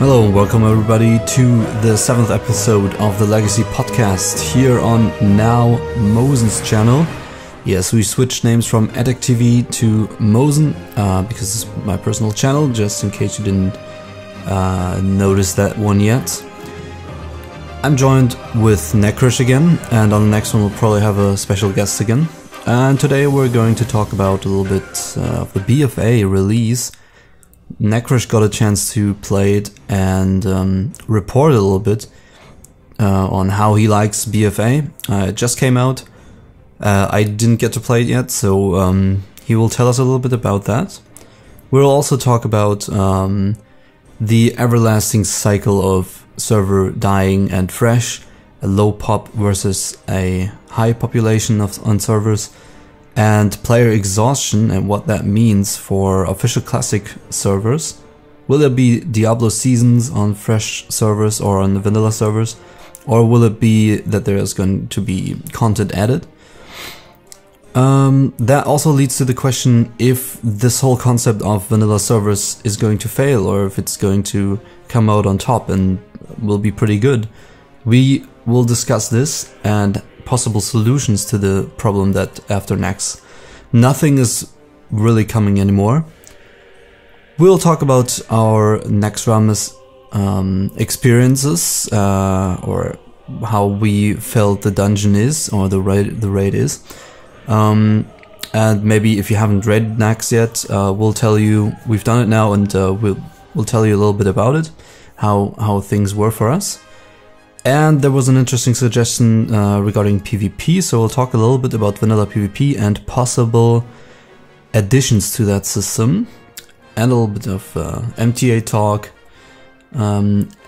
Hello, welcome everybody to the 7th episode of the Legacy podcast here on now Mowsen's channel. Yes, we switched names from Etecc TV to Mowsen because it's my personal channel, just in case you didn't notice that one yet. I'm joined with Naxx again, and on the next one we'll probably have a special guest again. And today we're going to talk about a little bit of the BFA release. Naxx got a chance to play it and report a little bit on how he likes BFA. It just came out. I didn't get to play it yet, so he will tell us a little bit about that. We'll also talk about the everlasting cycle of server dying and fresh, a low pop versus a high population on servers, and player exhaustion and what that means for official classic servers. Will there be Diablo seasons on fresh servers or on the vanilla servers, or will it be that there is going to be content added? That also leads to the question if this whole concept of vanilla servers is going to fail, or if it's going to come out on top and will be pretty good. We will discuss this and possible solutions to the problem that after Naxx nothing is really coming anymore. We'll talk about our Naxx experiences, or how we felt the dungeon is, or the raid is. And maybe if you haven't read Naxx yet, we'll tell you we've done it now, and we'll tell you a little bit about it, how things were for us. And there was an interesting suggestion regarding PvP, so we'll talk a little bit about vanilla PvP and possible additions to that system, and a little bit of MTA talk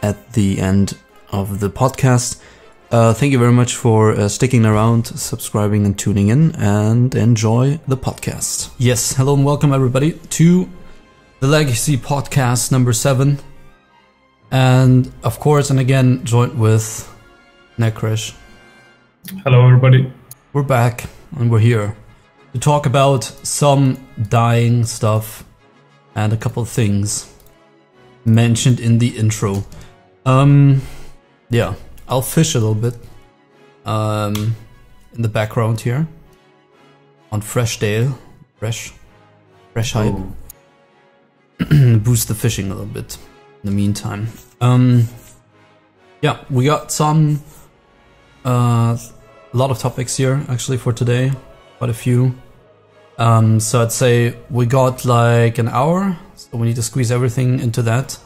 at the end of the podcast. Thank you very much for sticking around, subscribing and tuning in, and enjoy the podcast. Yes, hello and welcome everybody to the Legacy podcast number 7. And of course, and again, joined with Naxx. Hello everybody. We're back and we're here to talk about some dying stuff and a couple of things mentioned in the intro. Yeah, I'll fish a little bit in the background here on Fresh Dale, fresh hype. Boost the fishing a little bit in the meantime. Yeah, we got some a lot of topics here actually for today, quite a few. So I'd say we got like an hour, so we need to squeeze everything into that.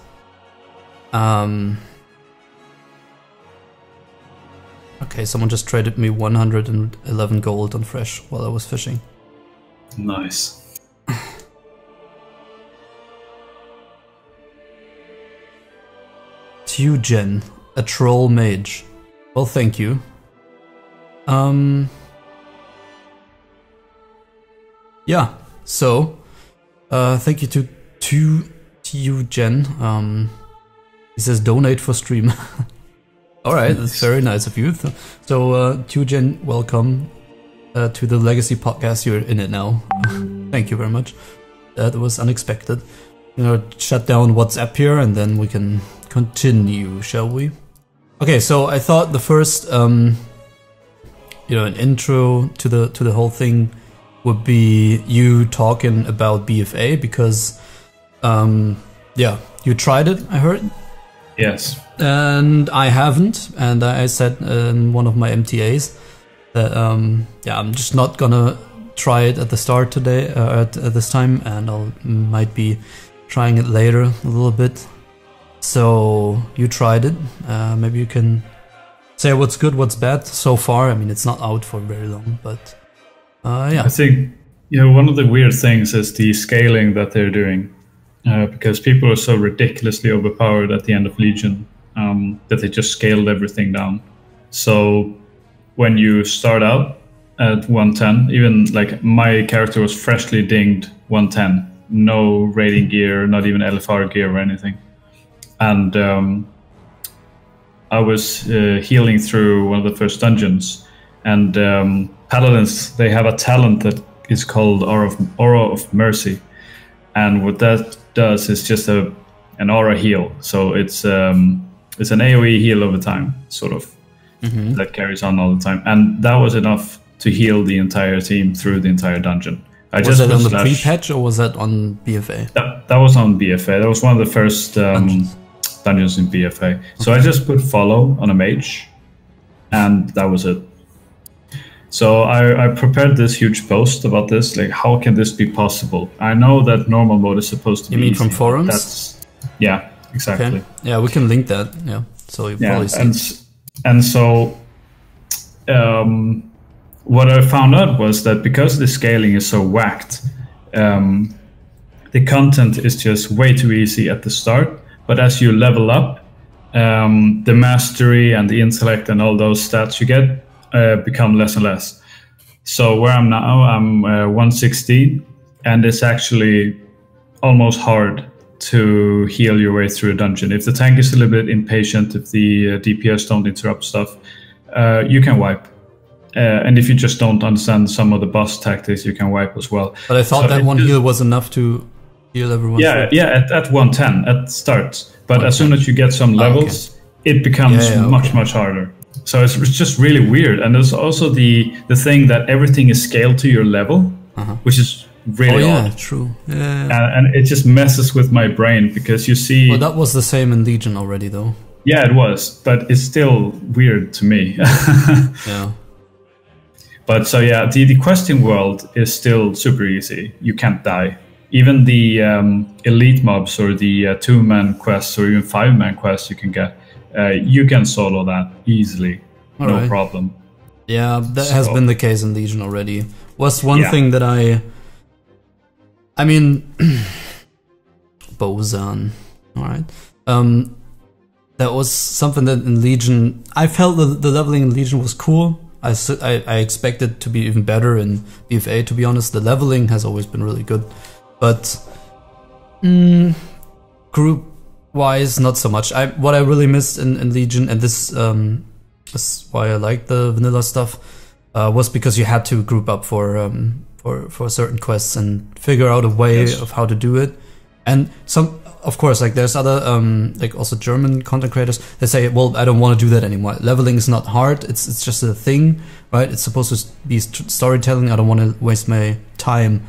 Okay, someone just traded me 111 gold on Fresh while I was fishing. Nice. Tugen, a troll mage. Well, thank you. Yeah, so thank you to Tugen. He says donate for stream. Alright, that's very nice of you. So Tugen, welcome to the Legacy podcast. You're in it now. Thank you very much. That was unexpected. You know, shut down WhatsApp here and then we can continue, shall we? Okay, so I thought the first, an intro to the whole thing would be you talking about BFA because, yeah, you tried it, I heard. Yes. And I haven't, and I said in one of my MTAs that, yeah, I'm just not gonna try it at the start today, at this time, and might be trying it later a little bit. So you tried it. Maybe you can say what's good, what's bad so far. I mean, it's not out for very long, but yeah. I think one of the weird things is the scaling that they're doing, because people are so ridiculously overpowered at the end of Legion that they just scaled everything down. So when you start out at 110, even like my character was freshly dinged 110, no raiding gear, not even LFR gear or anything. And I was healing through one of the first dungeons, and paladins, they have a talent that is called Aura of Mercy, and what that does is just a an aura heal. So it's an AoE heal over time, sort of, that carries on all the time. And that was enough to heal the entire team through the entire dungeon. Was that on the pre-patch or was that on BFA? That was on BFA. That was one of the first dungeons in BFA. Okay. So I just put follow on a mage, and that was it. So I prepared this huge post about this, like how can this be possible? I know that normal mode is supposed to be easy, from forums? Yeah, exactly. Okay. Yeah, we can link that. Yeah, so you probably see. And so what I found out was that because the scaling is so whacked, the content is just way too easy at the start. But as you level up, the mastery and the intellect and all those stats you get become less and less. So where I'm now, I'm 116, and it's actually almost hard to heal your way through a dungeon. If the tank is a little bit impatient, if the DPS don't interrupt stuff, you can wipe. And if you just don't understand some of the boss tactics, you can wipe as well. But I thought that one heal was enough to heal everyone. Yeah, at 110 at start. But as soon as you get some levels, it becomes much harder. So it's just really weird. And there's also the thing that everything is scaled to your level, which is really odd. True. And it just messes with my brain because you see... Well, that was the same in Legion already, though. Yeah, it was. But it's still weird to me. Yeah. But so yeah, the questing world is still super easy. You can't die. Even the elite mobs or the 2-man quests or even 5-man quests you can get, you can solo that easily, no problem. Yeah, that has been the case in Legion already. Was one thing that I mean, Polze, alright. That was something that in Legion, I felt the leveling in Legion was cool. I expected to be even better in BFA, to be honest. The leveling has always been really good. But group-wise, not so much. What I really missed in Legion, and this is why I like the vanilla stuff, was because you had to group up for certain quests and figure out a way of how to do it. And of course, like there's other like also German content creators that say, well, I don't want to do that anymore. Leveling is not hard. It's just a thing, right? It's supposed to be storytelling. I don't want to waste my time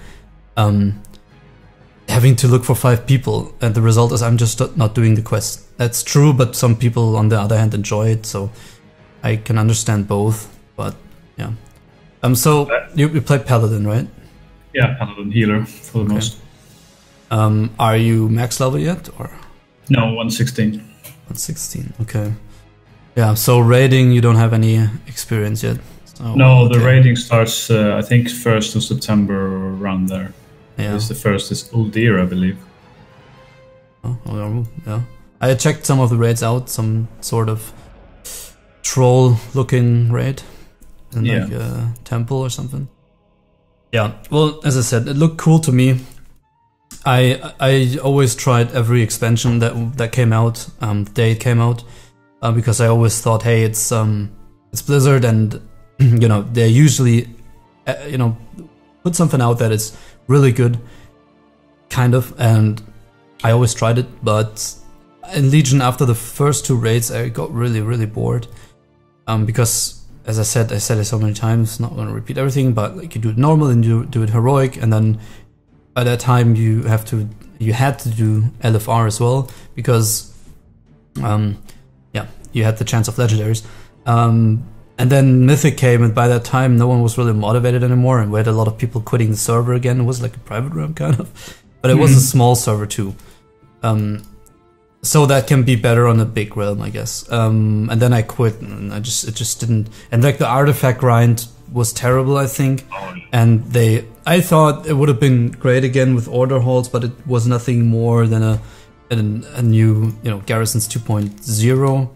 having to look for 5 people, and the result is I'm just not doing the quest. That's true, but some people on the other hand enjoy it, so I can understand both. But yeah, so you play Paladin, right? Yeah, Paladin healer for the most. Are you max level yet, or? No, 116. 116, okay. Yeah, so raiding, you don't have any experience yet? So, no, the raiding starts, I think, 1st of September or around there. Yeah. The first is Uldir, I believe. Oh, yeah. I checked some of the raids out, some sort of troll-looking raid. In like a temple or something. Yeah, well, as I said, it looked cool to me. I always tried every expansion that came out, the day it came out, because I always thought, hey, it's Blizzard, and you know, they usually put something out that is really good, kind of, and I always tried it. But in Legion, after the first 2 raids, I got really bored, because as I said it so many times, not going to repeat everything, but like you do it normal and you do it heroic, and then by that time you had to do LFR as well, because you had the chance of legendaries, and then Mythic came, and by that time no one was really motivated anymore, and we had a lot of people quitting the server again. It was like a private realm kind of, but it was a small server too, so that can be better on a big realm, I guess. And then I quit, and it just didn't, and like the artifact grind was terrible, I think, and I thought it would have been great again with order halls, but it was nothing more than a new, Garrisons 2.0.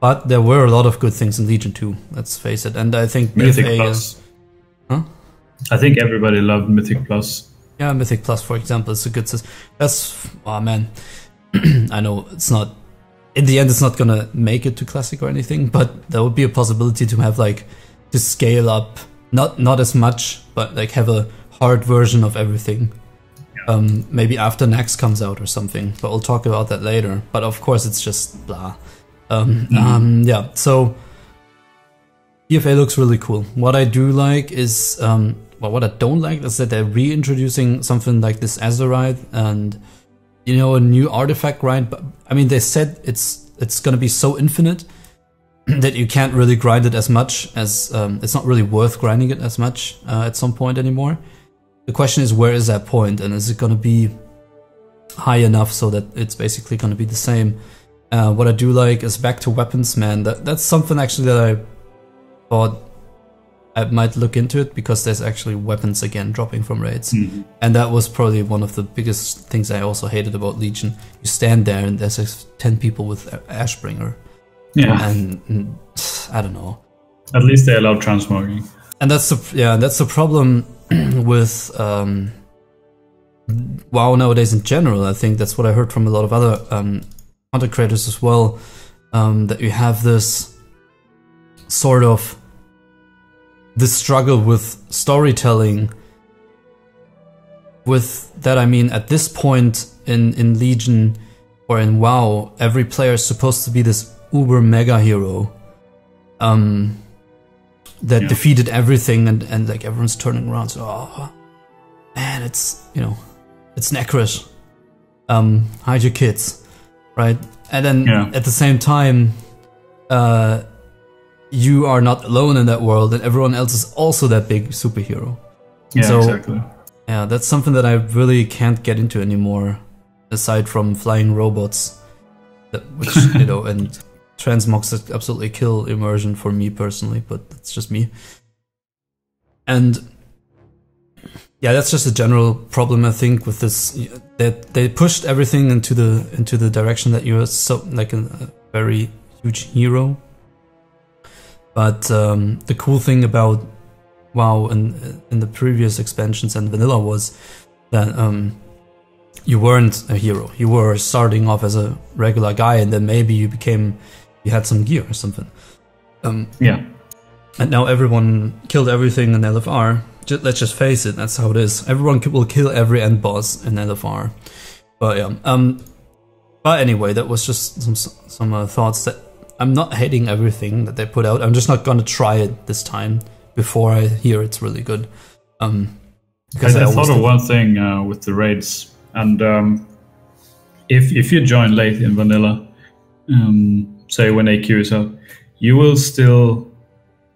But there were a lot of good things in Legion 2, let's face it, and I think Mythic BFA Plus. I think everybody loved Mythic Plus. Yeah, Mythic Plus, for example, is a good system. Oh man, I know it's not, in the end it's not gonna make it to Classic or anything, but there would be a possibility to have like, to scale up, not as much, but like have a hard version of everything. Maybe after Naxx comes out or something, but we'll talk about that later. But of course, it's just blah. Yeah, so BFA looks really cool. What I do like is, well, what I don't like is that they're reintroducing something like this Azerite and, you know, a new artifact grind. But I mean, they said it's gonna be so infinite that you can't really grind it as much as it's not really worth grinding it as much at some point anymore. The question is, where is that point, and is it gonna be high enough so that it's basically gonna be the same? What I do like is back to weapons, man. That's something actually that I thought I might look into it, because there's actually weapons again dropping from raids. And that was probably one of the biggest things I also hated about Legion. You stand there and there's like 10 people with Ashbringer. Yeah. And I don't know. At least they allow transmogging. And that's the problem with WoW nowadays in general. I think that's what I heard from a lot of other content creators as well, that you have this sort of this struggle with storytelling. With that I mean, at this point in Legion or in WoW, every player is supposed to be this uber mega hero that defeated everything, and like everyone's turning around, so oh man, it's, you know, it's Necros, hide your kids, right? And then at the same time, you are not alone in that world, and everyone else is also that big superhero. Yeah, so, exactly. Yeah, that's something that I really can't get into anymore, aside from flying robots, which you know, and transmogs absolutely kill immersion for me personally, but that's just me. And yeah, that's just a general problem I think with this, that they pushed everything into the direction that you're so like a very huge hero. But the cool thing about WoW in the previous expansions and vanilla was that you weren't a hero. You were starting off as a regular guy, and then maybe you had some gear or something. Yeah. And now everyone killed everything in LFR. Let's just face it, that's how it is. Everyone will kill every end boss in LFR. But yeah. But anyway, that was just some thoughts that I'm not hating everything that they put out. I'm just not gonna try it this time before I hear it's really good. Because I thought of one thing with the raids, and if you join late in vanilla, say when AQ is out, you will still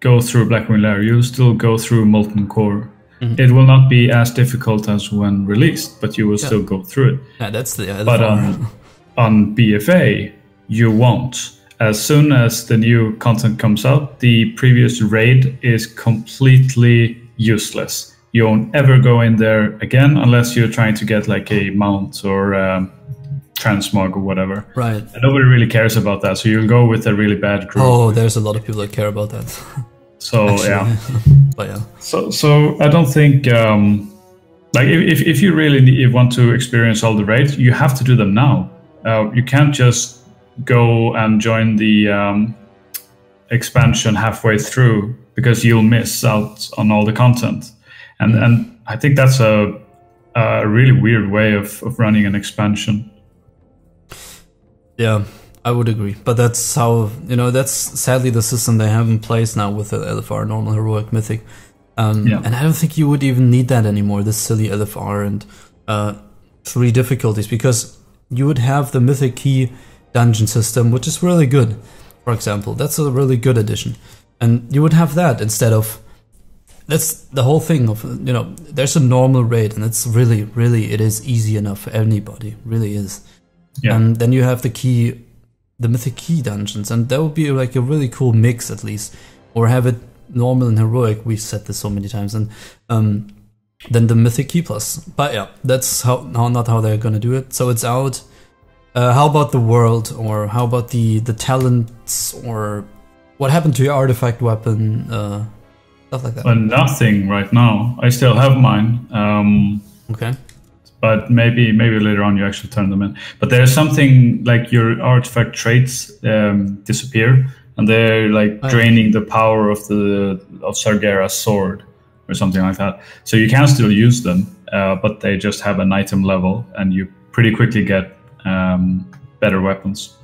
go through Blackwing Lair. You will still go through Molten Core. It will not be as difficult as when released, but you will still go through it. Yeah, that's the. But on BFA, you won't. As soon as the new content comes out, the previous raid is completely useless. You won't ever go in there again unless you're trying to get like a mount or transmog or whatever. Right. And nobody really cares about that, so you'll go with a really bad group. Oh, there's a lot of people that care about that. So actually, yeah. But yeah. So I don't think like if you really want to experience all the raids, you have to do them now. You can't just go and join the expansion halfway through, because you'll miss out on all the content. And I think that's a really weird way of running an expansion. Yeah, I would agree. But that's how, you know, that's sadly the system they have in place now with the LFR, normal, heroic, mythic. And I don't think you would even need that anymore, this silly LFR and 3 difficulties, because you would have the mythic key dungeon system, which is really good, for example. That's a really good addition. And you would have that instead of... That's the whole thing of, you know, there's a normal raid, and it's really, really, it is easy enough for anybody. Really is. Yeah. And then you have the mythic key dungeons, and that would be like a really cool mix at least. Or have it normal and heroic. We've said this so many times. And then the mythic key plus. But yeah, that's not how they're gonna do it. So it's out. How about the world, or how about the talents, or what happened to your artifact weapon, stuff like that? Nothing right now. I still have mine. Okay. But maybe later on you actually turn them in. But there's something like your artifact traits disappear, and they're like draining the power of Sargera's sword or something like that. So you can still use them, but they just have an item level, and you pretty quickly get better weapons.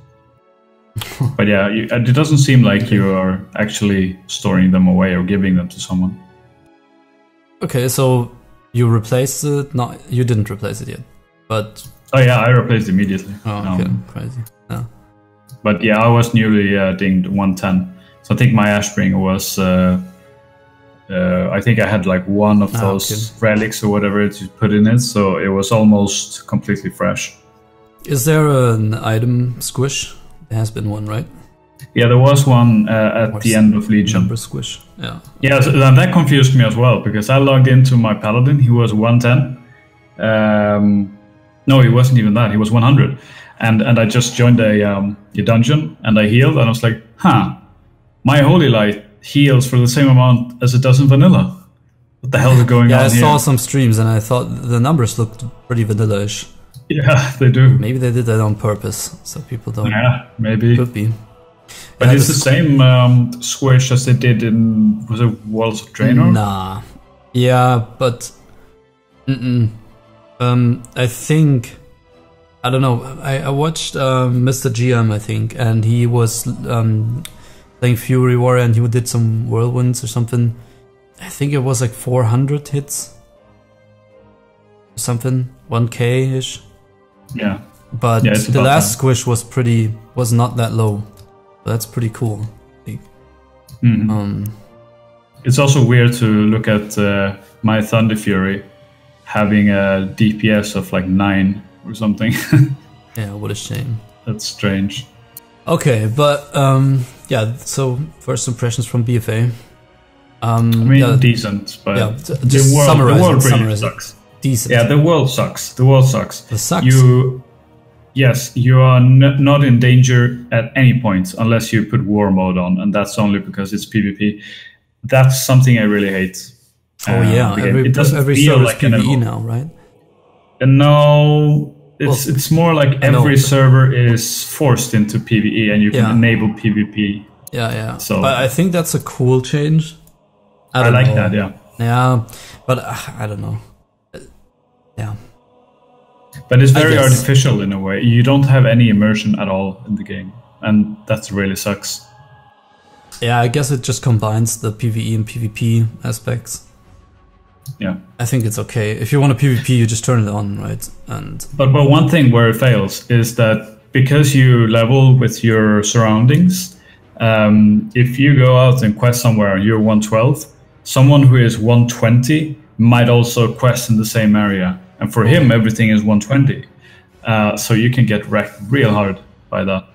But yeah, it doesn't seem like you are actually storing them away or giving them to someone. Okay, so you replaced it? No, you didn't replace it yet, but... Oh yeah, I replaced immediately. Oh, okay, crazy. Yeah. But yeah, I was newly dinged 110. So I think my Ashbringer was... I think I had like one of those relics or whatever to put in it, so it was almost completely fresh. Is there an item squish? There has been one, right? Yeah, there was one at the end of Legion. Number squish, yeah. Yeah, so that confused me as well, because I logged into my Paladin, he was 110. No, he wasn't even that, he was 100. And I just joined a dungeon, and I healed, and I was like, my Holy Light heals for the same amount as it does in vanilla. What the hell is going on here? Yeah, I saw some streams, and I thought the numbers looked pretty vanilla-ish. Yeah, they do. Maybe they did that on purpose, so people don't... Yeah, maybe. Could be. But it's the same squish as they did in... Was it Walls of Draenor? Nah. Yeah, but... I think... I don't know. I watched Mr. GM, I think, and he was playing Fury Warrior, and he did some Whirlwinds or something. I think it was like 400 hits. Something. 1k-ish. Yeah. But the last squish was not that low. So that's pretty cool, I think. It's also weird to look at my Thunder Fury having a DPS of like 9 or something. Yeah, what a shame. That's strange. Okay, but yeah, so first impressions from BFA. I mean, decent, but yeah, just the world really sucks. Decent. Yeah, the world sucks. The world sucks. It sucks. Yes, you are not in danger at any point unless you put war mode on, and that's only because it's PvP. That's something I really hate. Oh yeah, every server is PvE now, right? No, it's more like every server is forced into PvE, and you can enable PvP. Yeah. So, but I think that's a cool change. I like that. Yeah. Yeah, but I don't know. Yeah. But it's very artificial in a way. You don't have any immersion at all in the game, and that really sucks. Yeah, I guess it just combines the PvE and PvP aspects. Yeah. I think it's okay. If you want a PvP, you just turn it on, right? But one thing where it fails is that because you level with your surroundings, if you go out and quest somewhere and you're 112, someone who is 120 might also quest in the same area. And for him, everything is 120. So you can get wrecked real hard by that.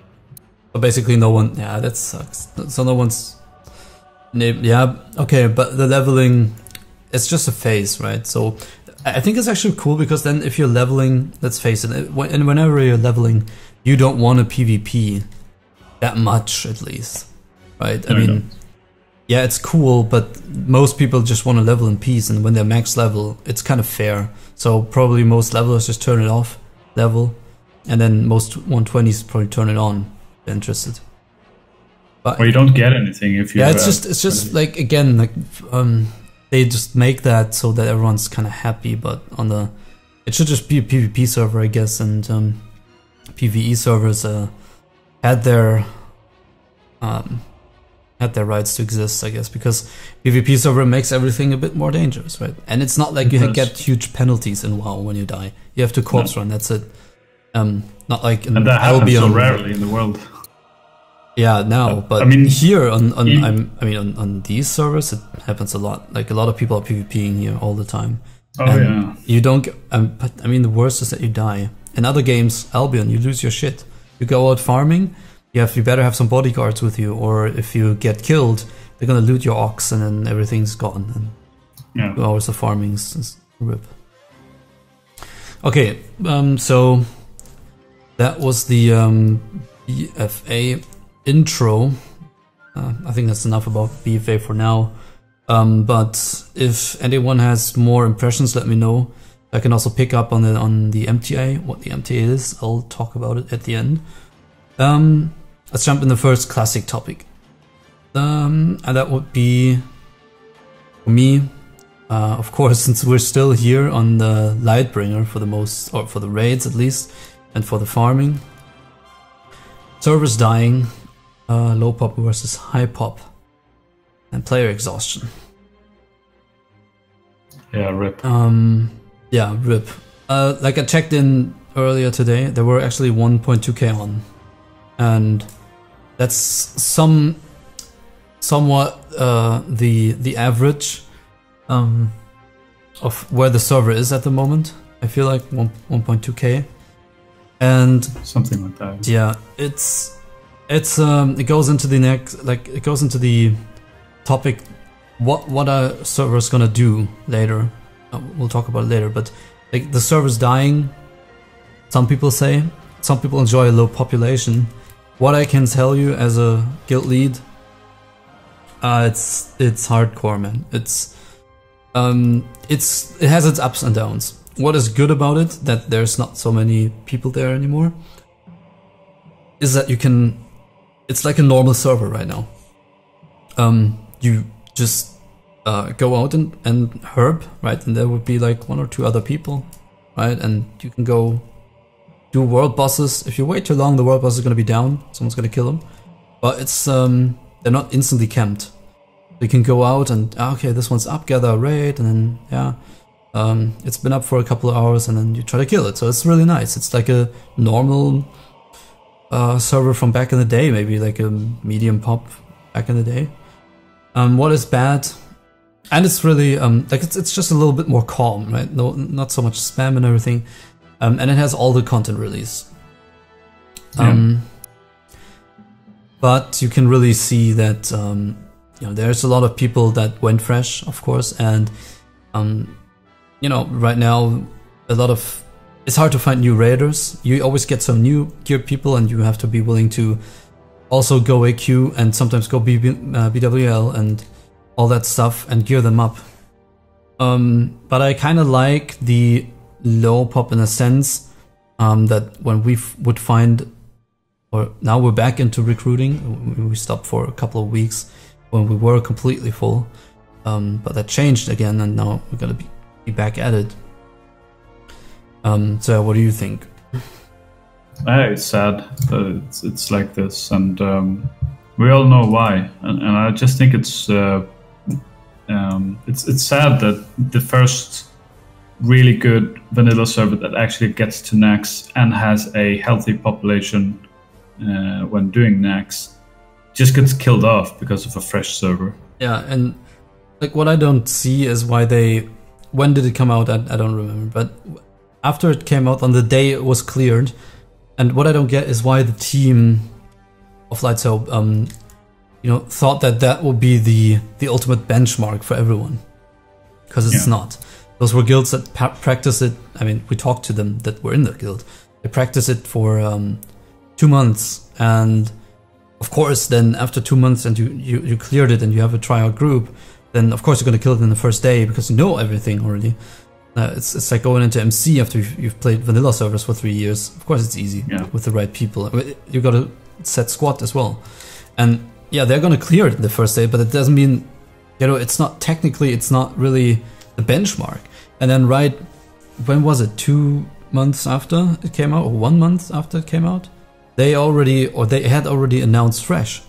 So basically no one... Yeah, that sucks. So no one's... Yeah, okay, but the leveling... It's just a phase, right? So I think it's actually cool because then if you're leveling... Let's face it, and whenever you're leveling, you don't want a PvP that much, at least. Right? I mean... Yeah, it's cool, but most people just want to level in peace, and when they're max level, it's kind of fair. So probably most levelers just turn it off, level, and then most 120s probably turn it on, if they're interested. But well, you don't get anything if you... Yeah, it's just like, again, like they just make that so that everyone's kind of happy, but on the... It should just be a PvP server, I guess, and PvE servers had their rights to exist, I guess, because PvP server makes everything a bit more dangerous, right? And it's not like you get huge penalties in WoW when you die. You have to corpse run, that's it. Not like in Albion. So rarely in the world. Yeah, now, but I mean, here on these servers, it happens a lot. Like a lot of people are PvPing here all the time. Oh yeah. You don't get, but I mean, the worst is that you die. In other games, Albion, you lose your shit. You go out farming. You better have some bodyguards with you, or if you get killed, they're gonna loot your ox, and then everything's gone. And 2 hours of farming is rip. Okay, so that was the BFA intro. I think that's enough about BFA for now. But if anyone has more impressions, let me know. I can also pick up on the MTA, what the MTA is. I'll talk about it at the end. Let's jump in the first classic topic. And that would be, for me, of course, since we're still here on the Lightbringer for the raids at least, and for the farming. Servers dying, low pop versus high pop, and player exhaustion. Yeah, rip. Yeah, rip. Like I checked in earlier today, there were actually 1.2k on, and that's somewhat the average of where the server is at the moment. I feel like 1.2k, and something like that. Yeah, it goes into the next, like it goes into the topic. What are servers gonna do later? We'll talk about it later, but like the server's dying. Some people say, some people enjoy a low population. What I can tell you as a guild lead, it's hardcore, man. It has its ups and downs. What is good about it, that there's not so many people there anymore, is that you can, it's like a normal server right now. You just go out and herb, right? And there would be like 1 or 2 other people, right? And you can go do world bosses. If you wait too long, the world boss is going to be down. Someone's going to kill them. But it's they're not instantly camped. You can go out and, okay, this one's up, gather a raid, and then, yeah, it's been up for a couple of hours, and then you try to kill it. So it's really nice. It's like a normal server from back in the day, maybe like a medium pop back in the day. What is bad, and it's really like it's just a little bit more calm, right? No, not so much spam and everything, and it has all the content release. But you can really see that you know, there's a lot of people that went fresh, of course, and you know, right now it's hard to find new raiders. You always get some new geared people, and you have to be willing to also go AQ and sometimes go BWL and all that stuff and gear them up. But I kind of like the low pop in a sense, that when we would find, or now we're back into recruiting. We stopped for a couple of weeks when we were completely full, but that changed again, and now we're gonna be back at it. So what do you think? It's sad that it's like this, and we all know why. And I just think it's sad that the first really good vanilla server that actually gets to Naxx and has a healthy population when doing Naxx just gets killed off because of a fresh server. Yeah, and like what I don't see is why when did it come out? I don't remember, but after it came out on the day it was cleared. And what I don't get is why the team of Lightsoap, you know, thought that would be the ultimate benchmark for everyone, because it's not. Those were guilds that practice it. I mean, we talked to them that were in the guild. They practice it for 2 months, and of course, then after 2 months, and you cleared it, and you have a tryout group, then of course you're going to kill it in the first day because you know everything already. It's like going into MC after you've played vanilla servers for 3 years. Of course it's easy with the right people. You got to set squad as well. And yeah, they're going to clear it the first day, but it doesn't mean, you know, it's not really the benchmark. And then when was it? 2 months after it came out, or 1 month after it came out? They had already announced fresh.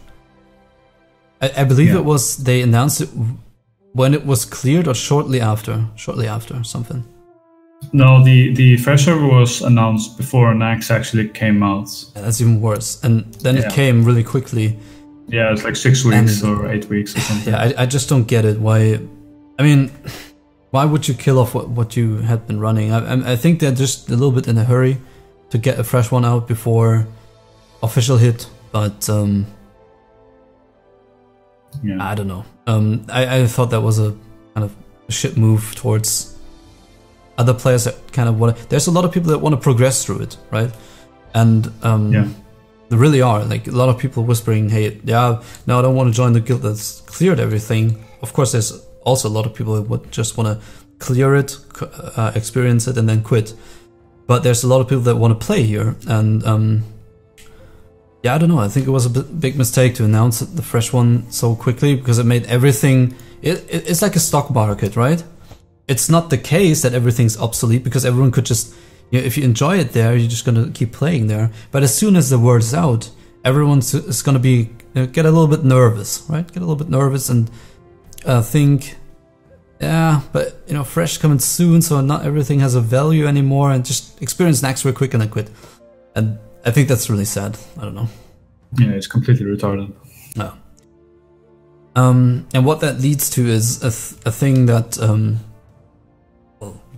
I believe it was, they announced it when it was cleared, or shortly after something. No, the fresh server was announced before Naxx actually came out. Yeah, that's even worse. And then it came really quickly. Yeah, it's like 6 weeks or 8 weeks or something. Yeah, I just don't get it. Why? I mean, why would you kill off what you had been running? I think they're just a little bit in a hurry to get a fresh one out before official hit, but I don't know. I thought that was a kind of a shit move towards other players that kind of want to. There's a lot of people that want to progress through it, right? And there really are, like, a lot of people whispering, hey, no, I don't want to join the guild that's cleared everything. Of course, there's also a lot of people that would just want to clear it, experience it, and then quit. But there's a lot of people that want to play here, and yeah, I don't know. I think it was a big mistake to announce the fresh one so quickly, because it made everything. It's like a stock market, right? it's not the case that everything's obsolete, because everyone could just, you know, if you enjoy it there, you're just gonna keep playing there. But as soon as the word's out, everyone's is gonna be, get a little bit nervous, right? Get a little bit nervous and think, yeah, but you know, Fresh coming soon, so not everything has a value anymore, and just experience Naxx real quick and then quit. And I think that's really sad. I don't know. Yeah, it's completely retarded. Yeah. And what that leads to is a thing that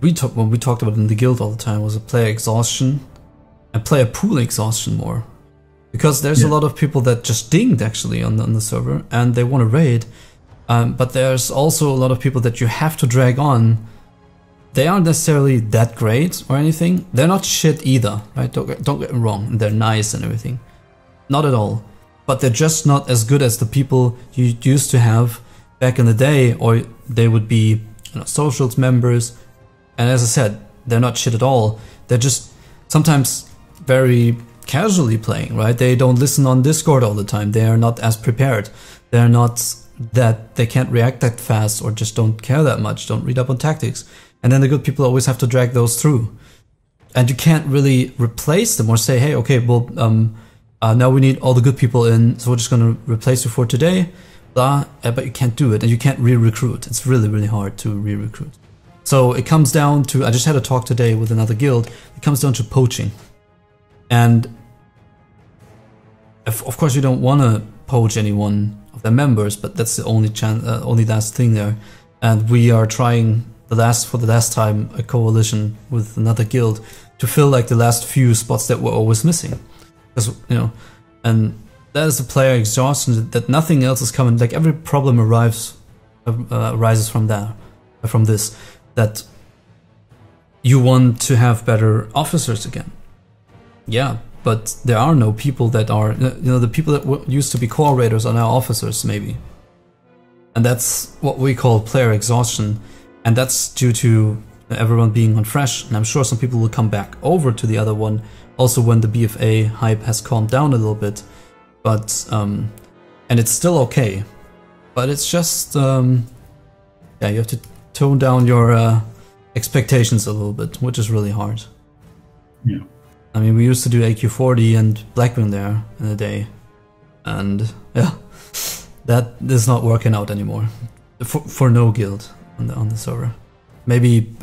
we talked about in the guild all the time, was a player exhaustion and player pool exhaustion more, because there's a lot of people that just dinged actually on the server and they want to raid, but there's also a lot of people that you have to drag on. They aren't necessarily that great or anything. They're not shit either, right? Don't get me wrong. They're nice and everything, not at all. But they're just not as good as the people you used to have back in the day, or they would be, you know, socials members. And as I said, they're not shit at all. They're just sometimes very casually playing, right? They don't listen on Discord all the time. They are not as prepared. They're not that, they can't react that fast, or just don't care that much, don't read up on tactics. And then the good people always have to drag those through. And you can't really replace them or say, hey, okay, well, now we need all the good people in, so we're just going to replace you for today, blah. But you can't do it, and you can't re-recruit. It's really, really hard to re-recruit. So it comes down to, I just had a talk today with another guild, it comes down to poaching. And of course you don't want to poach any one of their members, but that's the only last thing there. And we are trying for the last time a coalition with another guild to fill like the last few spots that were always missing. Because, you know, and that is the player exhaustion, that nothing else is coming. Like every problem arises from this, that you want to have better officers again. Yeah, but there are no people that are, you know, the people that used to be core raiders are now officers, maybe. And that's what we call player exhaustion. And that's due to everyone being on Fresh. And I'm sure some people will come back over to the other one also when the BFA hype has calmed down a little bit. But, and it's still okay. But it's just, yeah, you have to tone down your expectations a little bit, which is really hard. Yeah. I mean, we used to do AQ40 and Blackwing there in a day. And, yeah, that is not working out anymore. For no guild on the server. Maybe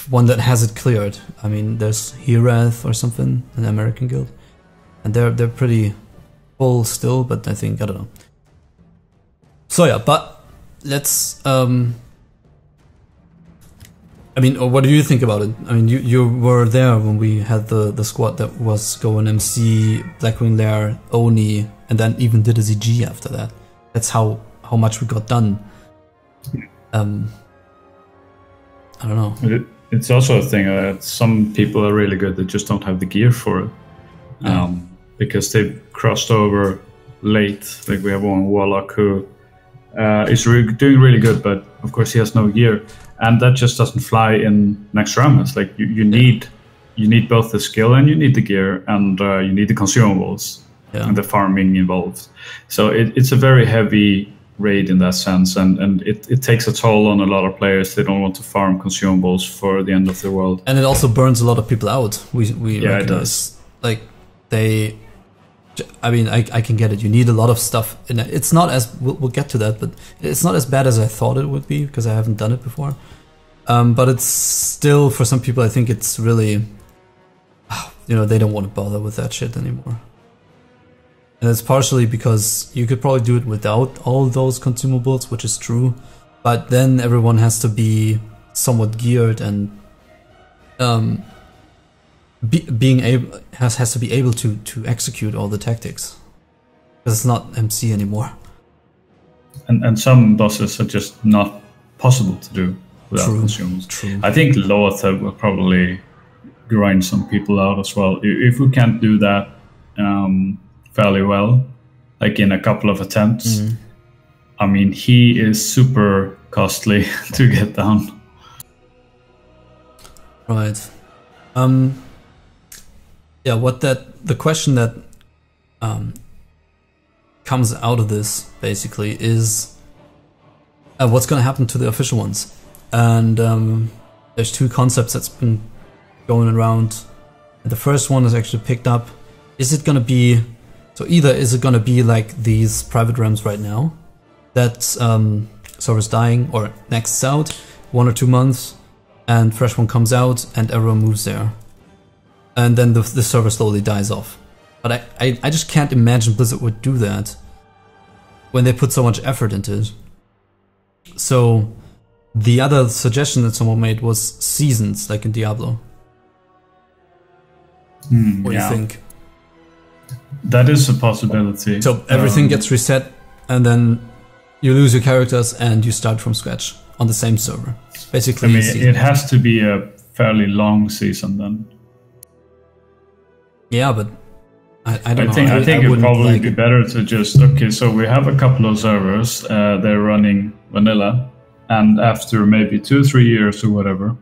one that has it cleared. I mean, there's Herath or something, an American guild, and they're pretty full still. But I think, I don't know. So yeah, but let's. I mean, what do you think about it? I mean, you were there when we had the squad that was going MC, Blackwing Lair, Oni, and then even did a ZG after that. That's how much we got done. I don't know. It's also a thing that some people are really good that just don't have the gear for it, because they've crossed over late. Like we have one Warlock who is doing really good, but of course he has no gear, and that just doesn't fly in Naxx Rammus. Like you need both the skill and you need the gear, and you need the consumables and the farming involved. So it's a very heavy raid in that sense, and it takes a toll on a lot of players. They don't want to farm consumables for the end of the world, and it also burns a lot of people out. We recognize, it does. Like I mean, I can get it. You need a lot of stuff, and it's not as we'll get to that, but it's not as bad as I thought it would be because I haven't done it before. But it's still, for some people, I think it's really, you know, they don't want to bother with that shit anymore. And it's partially because you could probably do it without all those consumables, which is true. But then everyone has to be somewhat geared and being able has to be able to execute all the tactics. Because it's not MC anymore. And some bosses are just not possible to do without consumables. True. I think Lothar will probably grind some people out as well. If we can't do that fairly well, like in a couple of attempts. I mean, he is super costly to get down. Right. Yeah, the question that comes out of this basically is, what's going to happen to the official ones. And there's two concepts that's been going around. And the first one is actually picked up. Is it going to be... So either is it going to be like these private realms right now, that server's dying, or Naxx is out, 1 or 2 months, and fresh one comes out, and everyone moves there. And then the server slowly dies off. But I just can't imagine Blizzard would do that when they put so much effort into it. So the other suggestion that someone made was seasons, like in Diablo. What do you think? That is a possibility. So everything gets reset, and then you lose your characters and you start from scratch on the same server. Basically, I mean, it has to be a fairly long season then. Yeah, but I don't know. I think it would probably be better to just... Okay, so we have a couple of servers. They're running vanilla. And after maybe 2 or 3 years or whatever,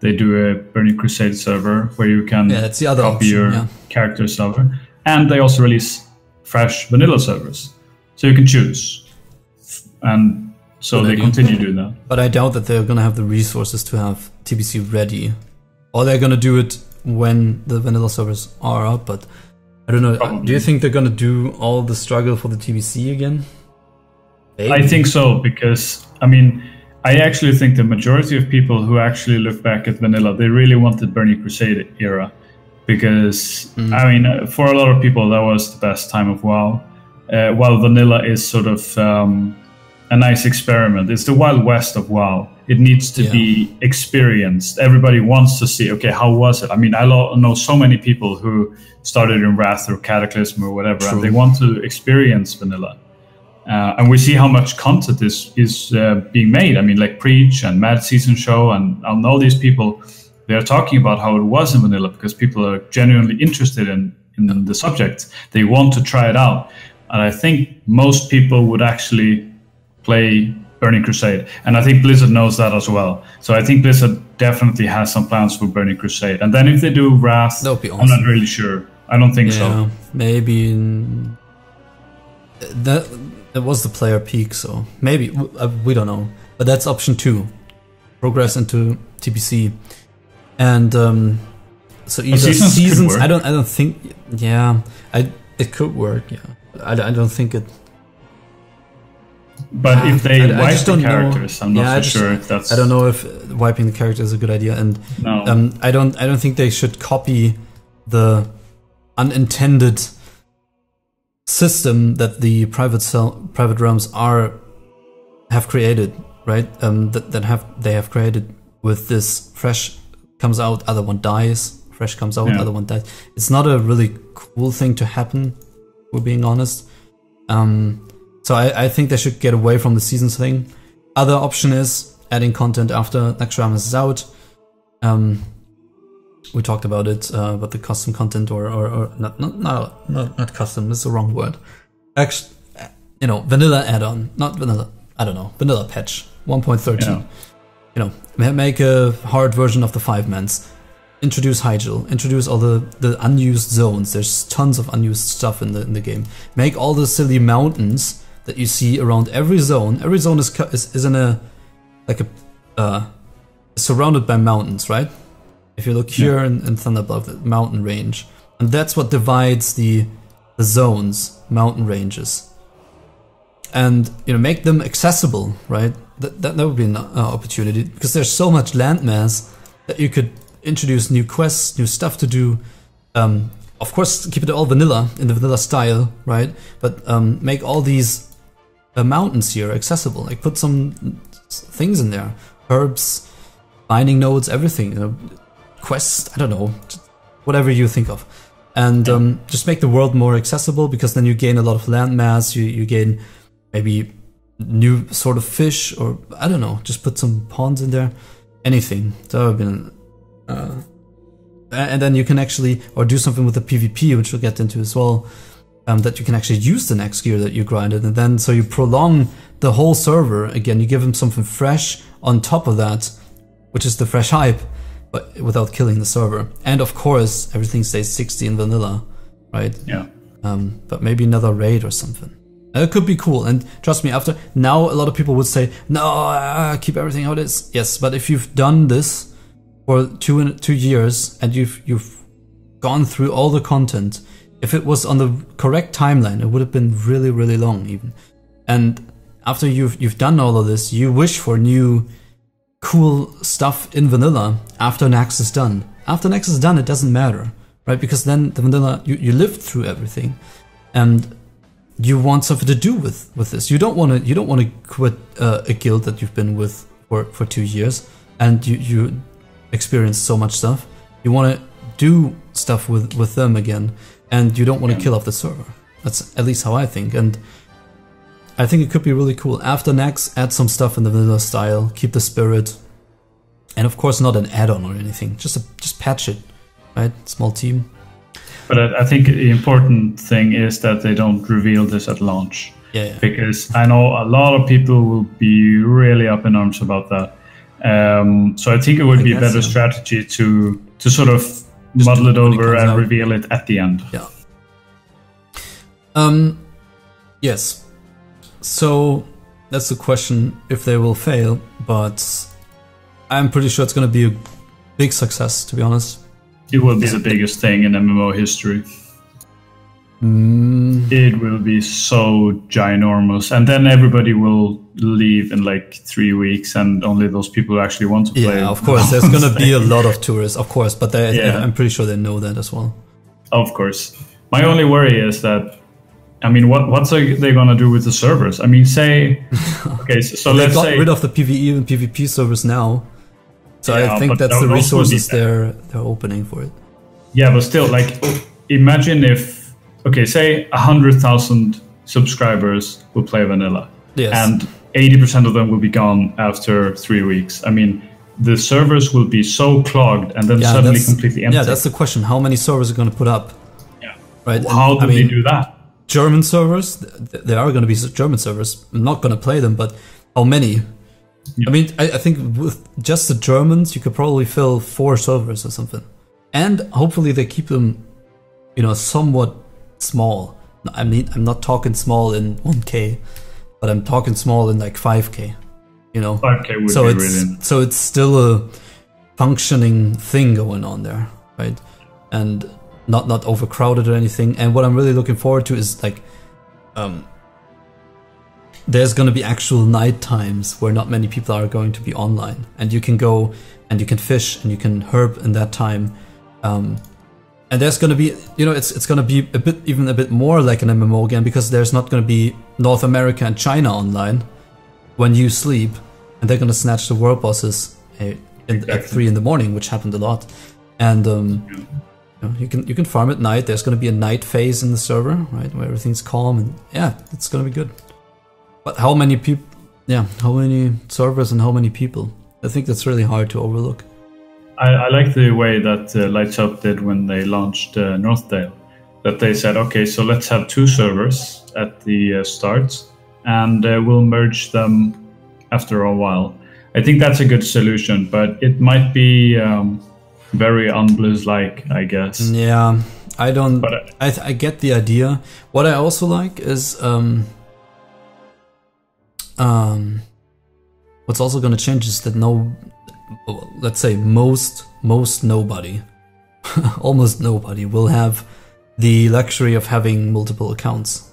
they do a Burning Crusade server where you can that's the other copy option, your character server. And they also release fresh vanilla servers. So you can choose. And so they continue doing that. But I doubt that they're going to have the resources to have TBC ready. Or they're going to do it when the vanilla servers are up, but I don't know. Probably. Do you think they're going to do all the struggle for the TBC again? Maybe. I think so, because, I mean, I actually think the majority of people who actually look back at vanilla, they really wanted Burning Crusade era. Because, I mean, for a lot of people, that was the best time of WoW. While vanilla is sort of a nice experiment. It's the Wild West of WoW. It needs to be experienced. Everybody wants to see, okay, how was it? I mean, I know so many people who started in Wrath or Cataclysm or whatever, and they want to experience vanilla. And we see how much content is being made. I mean, like Preach and Mad Season Show and all these people, they are talking about how it was in vanilla because people are genuinely interested in the subject. They want to try it out. And I think most people would actually play Burning Crusade. And I think Blizzard knows that as well. So I think Blizzard definitely has some plans for Burning Crusade. And then if they do Wrath, that would be awesome. I'm not really sure. I don't think so. Maybe that was the player peak, so maybe we don't know. But that's option 2. Progress into TBC. And so either seasons I don't think it could work, I don't think it. But if they wipe the characters, I'm not so sure if that's... I don't know if wiping the characters is a good idea, and I don't think they should copy the unintended system that the private realms have created, right? They have created with this fresh comes out, other one dies, fresh comes out, other one dies. It's not a really cool thing to happen, if we're being honest. So I think they should get away from the seasons thing. Other option is adding content after Naxx is out. We talked about it, but the custom content or not custom, that's the wrong word. Actually, vanilla add-on, not vanilla, I don't know, vanilla patch 1.13. Make a hard version of the 5-mans. Introduce Hyjal, introduce all the unused zones. There's tons of unused stuff in the game. Make all the silly mountains that you see around every zone. Every zone is in a surrounded by mountains, right? If you look here in Thunderbluff, the mountain range, and that's what divides the zones, mountain ranges, and make them accessible, right? That would be an opportunity, because there's so much landmass that you could introduce new quests, new stuff to do. Of course, keep it all vanilla, in the vanilla style, right? But make all these mountains here accessible. Like put some things in there, herbs, binding nodes, everything. Quests, I don't know, whatever you think of, and just make the world more accessible, because then you gain a lot of landmass. You gain maybe new sort of fish, or I don't know, just put some ponds in there, anything. That would have been and then you can actually, or do something with the PvP, which we'll get into as well, that you can actually use the next gear that you grinded, and then so you prolong the whole server. Again, you give them something fresh on top of that, which is the fresh hype, but without killing the server. And of course, everything stays 60 in vanilla, right? Yeah. But maybe another raid or something. It could be cool, and trust me, after now a lot of people would say, no, keep everything how it is. Yes, but if you've done this for 2 years and you've gone through all the content, if it was on the correct timeline, it would have been really, really long even. And after you've done all of this, you wish for new cool stuff in vanilla after Naxx is done. After Naxx is done, it doesn't matter, right? Because then the vanilla, you lived through everything, and you want something to do with this. You don't want to quit a guild that you've been with for 2 years, and you experienced so much stuff. You want to do stuff with them again, and you don't want to kill off the server. That's at least how I think, and I think it could be really cool. After Naxx, add some stuff in the vanilla style, keep the spirit, and of course not an add-on or anything. Just patch it, right? Small team. But I think the important thing is that they don't reveal this at launch. Yeah. Because I know a lot of people will be really up in arms about that. So I think it would be a better strategy to sort of muddle it over and reveal it at the end. Yeah. Yes. So that's the question, if they will fail, but I'm pretty sure it's going to be a big success, to be honest. It will be the biggest thing in MMO history. It will be so ginormous, and then everybody will leave in like 3 weeks, and only those people who actually want to play. Yeah, of course, there's going to be a lot of tourists, of course, but I'm pretty sure they know that as well. Of course. My only worry is that, I mean, what's they going to do with the servers? I mean, say, okay, so let's say... They got rid of the PvE and PvP servers now. So yeah, I think that's the resources they're opening for it. Yeah, but still, like, imagine if, okay, say 100,000 subscribers will play vanilla, and 80% of them will be gone after 3 weeks. I mean, the servers will be so clogged and then suddenly completely empty. Yeah, that's the question. How many servers are going to put up? Yeah. Right. How do they do that? German servers, there are going to be German servers. I'm not going to play them, but how many? I mean, I think with just the Germans, you could probably fill 4 servers or something. And hopefully they keep them, somewhat small. I mean, I'm not talking small in 1K, but I'm talking small in like 5K, 5K would be brilliant. So it's still a functioning thing going on there, right? And not overcrowded or anything. And what I'm really looking forward to is like, there's going to be actual night times where not many people are going to be online, and you can go and you can fish and you can herb in that time, and there's going to be, it's going to be even a bit more like an MMO again, because there's not going to be North America and China online when you sleep, and they're going to snatch the world bosses at 3 in the morning, which happened a lot, and you can farm at night. There's going to be a night phase in the server, right, where everything's calm, and yeah, it's going to be good. But how many people? Yeah, how many servers and how many people? I think that's really hard to overlook. I like the way that Lights Up did when they launched Northdale. That they said, okay, so let's have 2 servers at the start, and we'll merge them after a while. I think that's a good solution, but it might be very unBlizz-like, I guess. Yeah, I don't. But I get the idea. What I also like is. What's also going to change is that let's say most nobody, almost nobody will have the luxury of having multiple accounts,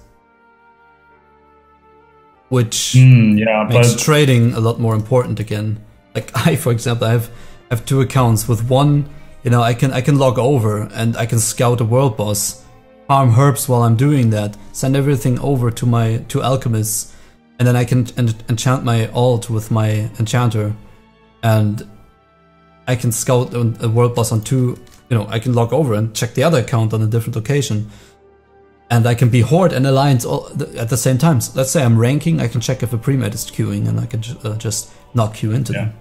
which makes trading a lot more important again. Like for example, I have 2 accounts. With one, I can log over and I can scout a world boss, farm herbs while I'm doing that, send everything over to my 2 alchemists. And then I can enchant my alt with my enchanter, and I can scout a world boss on 2. I can log over and check the other account on a different location, and I can be horde and alliance all at the same time. So let's say I'm ranking, I can check if a pre-med is queuing, and I can just not queue into them.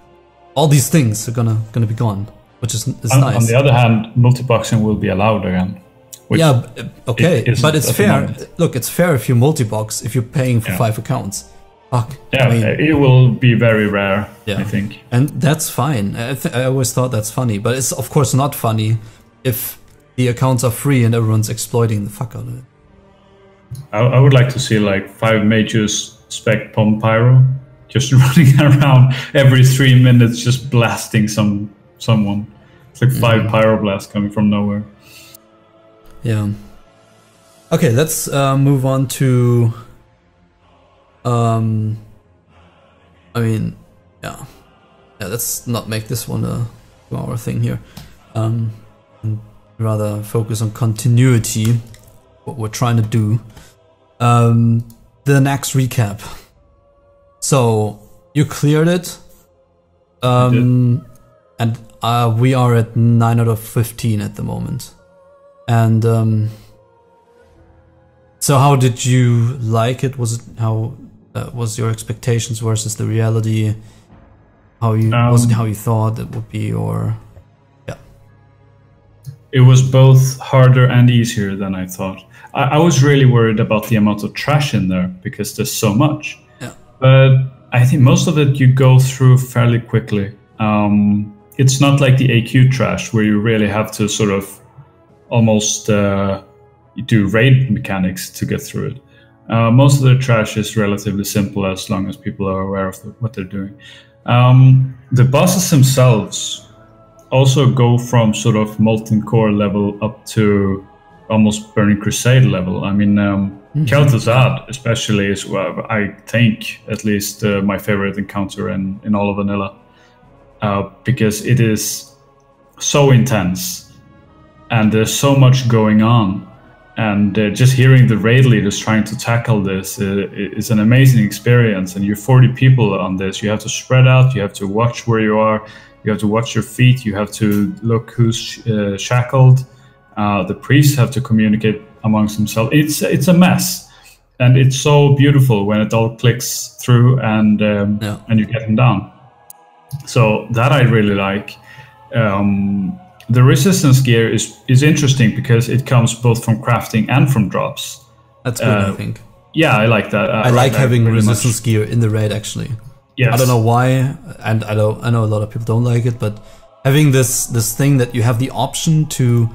All these things are gonna be gone, which is nice. On the other hand, multi-boxing will be allowed again. Yeah, okay, but it's fair. Look, it's fair if you multi-box, if you're paying for 5 accounts. Fuck. Yeah, I mean, it will be very rare, I think. And that's fine. I always thought that's funny, but it's of course not funny if the accounts are free and everyone's exploiting the fuck out of it. I would like to see like 5 mages spec pom pyro just running around every 3 minutes, just blasting someone. It's like 5 pyroblasts coming from nowhere. Yeah. Okay, let's move on to. I mean, yeah. Let's not make this one a 2-hour thing here. And rather focus on continuity. What we're trying to do. The Naxx recap. So you cleared it, and we are at 9 out of 15 at the moment. And so how did you like it? Was it how was your expectations versus the reality? How you was it how you thought it would be, or yeah? It was both harder and easier than I thought. I was really worried about the amount of trash in there because there's so much. Yeah. But I think most of it you go through fairly quickly. It's not like the AQ trash where you really have to sort of almost do raid mechanics to get through it. Most of the trash is relatively simple as long as people are aware of what they're doing. The bosses themselves also go from sort of Molten Core level up to almost Burning Crusade level. I mean, Kel'Thuzad especially is, well, I think, at least my favorite encounter in all of vanilla. Because it is so intense and there's so much going on. And just hearing the raid leaders trying to tackle this is an amazing experience. And you're 40 people on this. You have to spread out. You have to watch where you are. You have to watch your feet. You have to look who's shackled. The priests have to communicate amongst themselves. It's a mess. And it's so beautiful when it all clicks through and you get them down. So that I really like. The resistance gear is interesting because it comes both from crafting and from drops. That's good, I think. Yeah, I like that. I like having resistance gear in the raid, actually. Yes. I don't know why, and I know a lot of people don't like it, but having this thing that you have the option to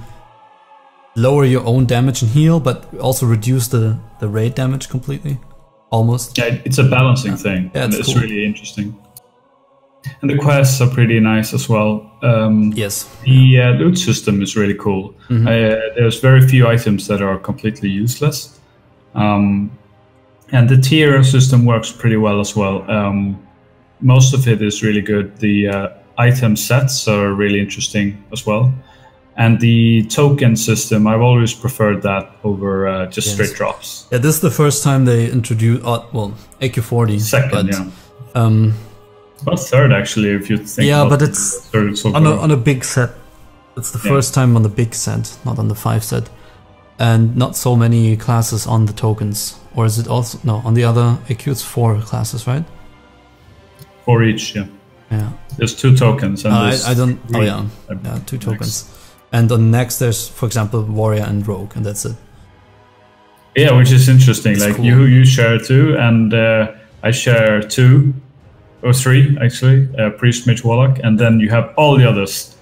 lower your own damage and heal, but also reduce the raid damage completely, almost. Yeah, it's a balancing thing, and it's cool. really interesting. And the quests are pretty nice as well. Yes. The loot system is really cool. There's very few items that are completely useless. And the tier system works pretty well as well. Most of it is really good. The item sets are really interesting as well. And the token system, I've always preferred that over just straight drops. Yeah, this is the first time they introduced, AQ40. Second, but, yeah. Well, third, actually, if you think. Yeah, about but it's third so on a big set. It's the first time on the big set, not on the 5 set. And not so many classes on the tokens. Or is it also... No, on the other AQ it's 4 classes, right? 4 each, yeah. Yeah. There's 2 tokens. And I don't... Oh, yeah. Yeah, 2 tokens. And on next there's, for example, Warrior and Rogue, and that's it. Yeah, which is interesting. It's like, cool. you share 2, and I share 2. Or 3, actually, Priest, Mage, Warlock, and then you have all the others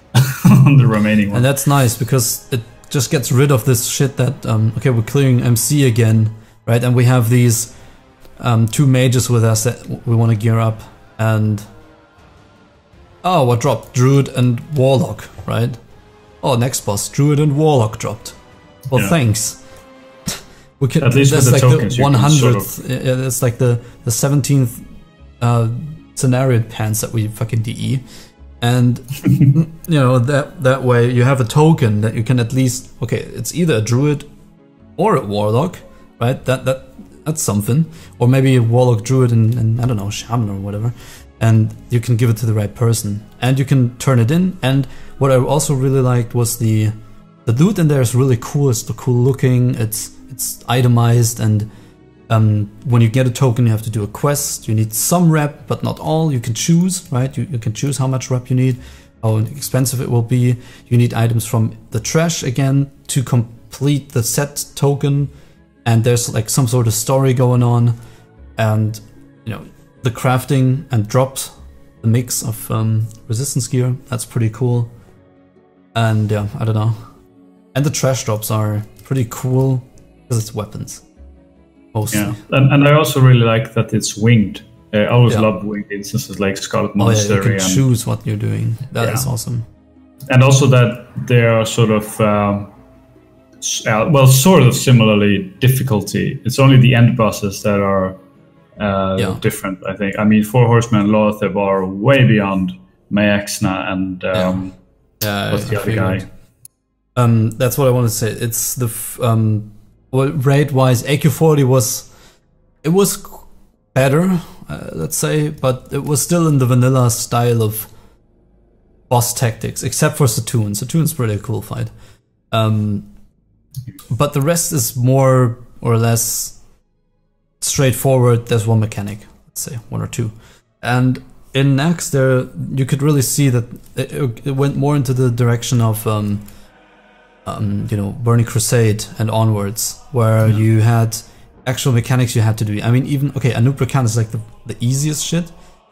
on the remaining one. And that's nice, because it just gets rid of this shit that, okay, we're clearing MC again, right? And we have these 2 mages with us that we want to gear up, and... Oh, what dropped? Druid and Warlock, right? Oh, next boss, Druid and Warlock dropped. Well, thanks. We can, at least with the like tokens, the 100th, it's like the 17th... scenario pants that we fucking DE, and you know that way you have a token that you can at least, okay, it's either a druid or a warlock, right? That's something, or maybe a warlock, druid, and I don't know, shaman or whatever, and you can give it to the right person, and you can turn it in. And what I also really liked was the loot in there is really cool. It's cool looking. It's itemized, and when you get a token, you have to do a quest. You need some rep, but not all. You can choose, right? You can choose how much rep you need, how expensive it will be. You need items from the trash again to complete the set token. And there's like some sort of story going on. And, you know, the crafting and drops, the mix of resistance gear, that's pretty cool. And yeah, I don't know. And the trash drops are pretty cool because it's weapons. mostly. Yeah, and I also really like that it's winged. I always love winged instances like Scarlet Monster. You can choose what you're doing. That is awesome. And also that they are sort of, sort of similarly difficulty. It's only the end bosses that are different, I think. I mean, Four Horsemen and Lotheb are way beyond Maexna and what's the other guy? That's what I want to say. It's the raid-wise, AQ40 was better, let's say, but it was still in the vanilla style of boss tactics, except for Satoon. Satoon's pretty a cool fight. But the rest is more or less straightforward. There's one mechanic, let's say, one or two. And in Naxx, you could really see that it went more into the direction of Burning Crusade and onwards, where you had actual mechanics you had to do. I mean, even Anuprakan is like the easiest shit.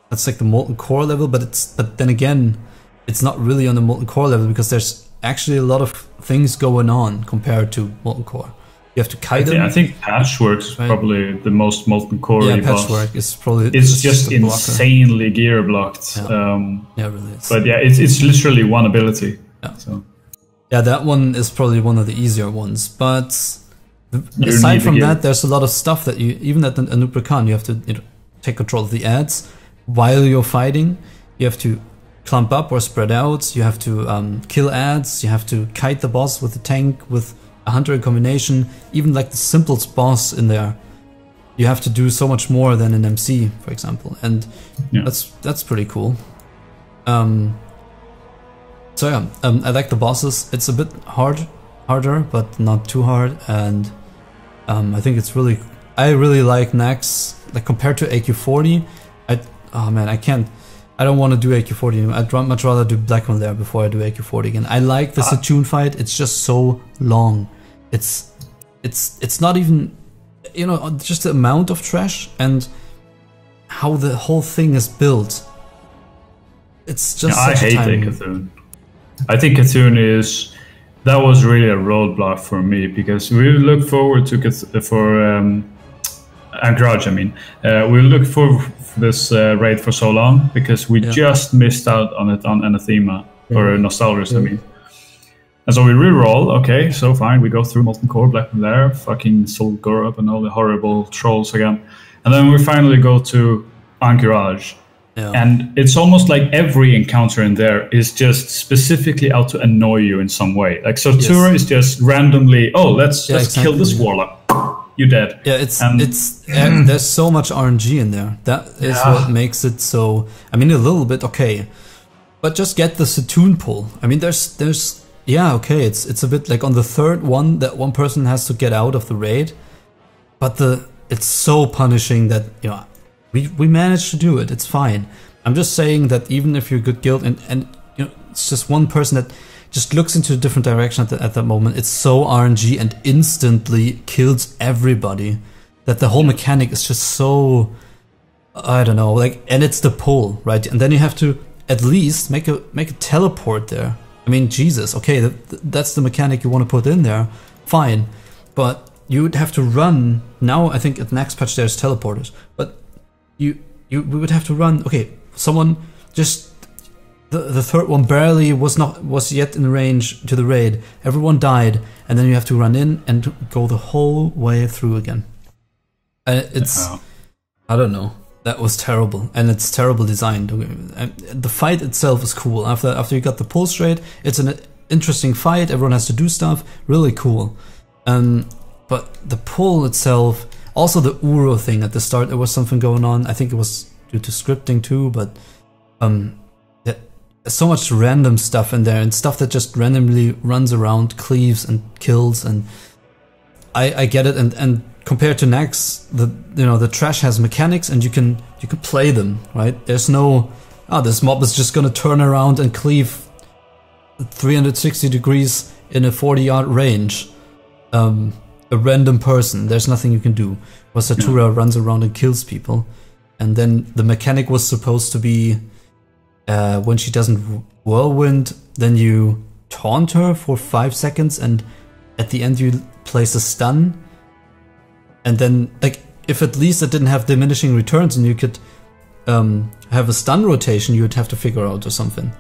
That's like the molten core level, but then again, it's not really on the molten core level because there's actually a lot of things going on compared to molten core. You have to kite them. I think Patchwork's probably the most molten core. Yeah, Patchwork is probably. It's just insanely gear blocked. Really is. But yeah, it's literally one ability. Yeah. So. Yeah, that one is probably one of the easier ones. But aside from that, there's a lot of stuff that even at Anuprakan, you have to take control of the ads while you're fighting. You have to clump up or spread out. You have to kill ads. You have to kite the boss with the tank with a hunter in combination. Even like the simplest boss in there, you have to do so much more than an MC, for example, and that's pretty cool. So yeah, I like the bosses. It's a bit harder, but not too hard, and I think it's really. I really like Naxx. Like compared to AQ40, I don't want to do AQ40 anymore. I'd much rather do Blackman there before I do AQ40 again. I like the Satoon fight. It's just so long. It's not even, just the amount of trash and how the whole thing is built. It's just I hate Cthulhu. I think Cthulhu that was really a roadblock for me because we look forward to Anchorage. I mean, we looked for this raid for so long because we just missed out on it on Anathema or Nostalrius. I mean, and so we re-roll. Okay, so fine. We go through Molten Core, Black Lair, fucking Soul Gorup, and all the horrible trolls again, and then we finally go to Anchorage. Yeah. And it's almost like every encounter in there is just specifically out to annoy you in some way. Like Sortura is just randomly, let's kill this warlock. You're dead. Yeah, there's so much RNG in there. That is what makes it so. I mean, a little bit okay, but just get the Satoon pull. I mean, it's a bit like on the third one that one person has to get out of the raid, but it's so punishing that we managed to do it. It's fine. I'm just saying that even if you're a good guild and it's just one person that just looks into a different direction at that moment, it's so RNG and instantly kills everybody that the whole mechanic is just so, I don't know, like, and it's the pull, right? And then you have to at least make a teleport there. I mean, Jesus, okay, that's the mechanic you want to put in there, fine, but you would have to run. Now I think at next patch there's teleporters, but we would have to run. Okay, someone just the third one barely was yet in range to the raid. Everyone died, and then you have to run in and go the whole way through again. And I don't know. That was terrible, and it's terrible designed. The fight itself is cool. After you got the pulse rate, it's an interesting fight. Everyone has to do stuff. Really cool. But the pull itself. Also the Uro thing at the start, there was something going on. I think it was due to scripting too, but there's so much random stuff in there and stuff that just randomly runs around, cleaves and kills, and I get it. And compared to Naxx, the trash has mechanics and you can play them, right? There's no this mob is just gonna turn around and cleave 360 degrees in a 40-yard range. A random person, there's nothing you can do. Well, Satura runs around and kills people, and then the mechanic was supposed to be when she doesn't whirlwind, then you taunt her for 5 seconds, and at the end you place a stun, And then, like, if at least it didn't have diminishing returns and you could have a stun rotation, you would have to figure out or something.